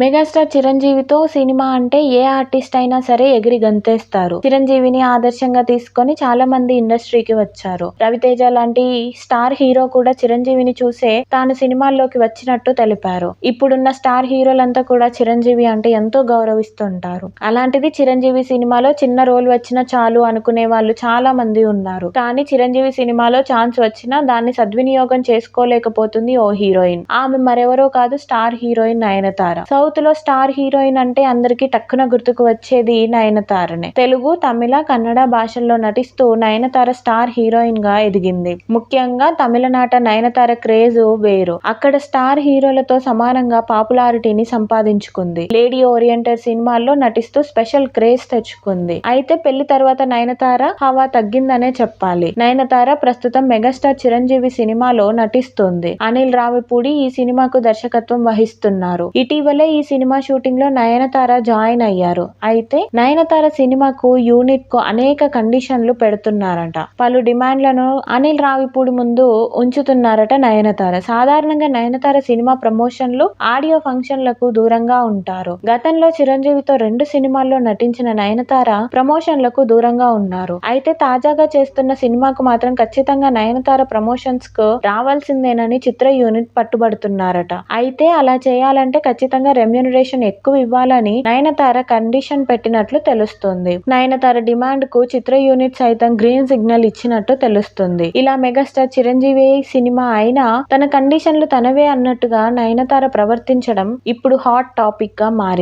Megastar చిరంజీవితో cinema అంటే ఏ artist అయినా సరే ఎగిరి గంతేస్తారు. చిరంజీవిని ఆదర్శంగా తీసుకొని చాలా మంది ఇండస్ట్రీకి వచ్చారు. రవితేజ లాంటి స్టార్ హీరో కూడా చిరంజీవిని చూసే తాను సినిమాల్లోకి వచ్చినట్టు తెలిపారు. ఇప్పుడున్న స్టార్ హీరోలంతా కూడా చిరంజీవి అంటే ఎంతో గౌరవిస్తుంటారు. అలాంటిది చిరంజీవి సినిమాలో చిన్న రోల్ వచ్చినా చాలు అనుకునే వాళ్ళు చాలా మంది ఉన్నారు. కానీ చిరంజీవి సినిమాలో ఛాన్స్ వచ్చినా దాన్ని సద్వినియోగం చేసుకోలేకపోతుంది ఓ హీరోయిన్. ఆమె మరెవరో కాదు, స్టార్ హీరోయిన్ నయనతార. సౌత్ లో స్టార్ హీరోయిన్ అంటే అందరికి టక్కున గుర్తుకు వచ్చేది నయనతారనే. తెలుగు, తమిళ, కన్నడ భాషల్లో నటిస్తూ నయనతార స్టార్ హీరోయిన్ గా ఎదిగింది. ముఖ్యంగా తమిళనాట నయనతార క్రేజ్ వేరు. అక్కడ స్టార్ హీరోలతో సమానంగా పాపులారిటీని సంపాదించుకుంది. లేడీ ఓరియంటెడ్ సినిమాల్లో నటిస్తూ స్పెషల్ క్రేజ్ తెచ్చుకుంది. అయితే పెళ్లి తర్వాత నయనతార హవా తగ్గిందనే చెప్పాలి. నయనతార ప్రస్తుతం మెగాస్టార్ చిరంజీవి సినిమాలో నటిస్తుంది. అనిల్ రావిపూడి ఈ సినిమాకు దర్శకత్వం వహిస్తున్నారు. ఇటీవలే ఈ సినిమా షూటింగ్ లో నయనతార జాయిన్ అయ్యారు. అయితే నయనతార సినిమాకు యూనిట్ కు అనేక కండిషన్లు పెడుతున్నారట. పలు డిమాండ్లను అనిల్ రావిపూడి ముందు ఉంచుతున్నారట నయనతార. సాధారణంగా నయనతార సినిమా ప్రమోషన్లు, ఆడియో ఫంక్షన్లకు దూరంగా ఉంటారు. గతంలో చిరంజీవితో 2 సినిమాల్లో నటించిన నయనతార ప్రమోషన్లకు దూరంగా ఉన్నారు. అయితే తాజాగా చేస్తున్న సినిమాకు మాత్రం ఖచ్చితంగా నయనతార ప్రమోషన్స్ కు రావాల్సిందేనని చిత్ర యూనిట్ పట్టుబడుతున్నారట. అయితే అలా చేయాలంటే ఖచ్చితంగా రెమ్యూనరేషన్ ఎక్కువ ఇవ్వాలని నయనతార కండిషన్ పెట్టినట్లు తెలుస్తుంది. నయనతార డిమాండ్ కు చిత్ర యూనిట్ సైతం గ్రీన్ సిగ్నల్ ఇచ్చినట్టు తెలుస్తుంది. ఇలా మెగాస్టార్ చిరంజీవి సినిమా అయినా తన కండిషన్లు తనవే అన్నట్టుగా నయనతార ప్రవర్తించడం ఇప్పుడు హాట్ టాపిక్ గా మారింది.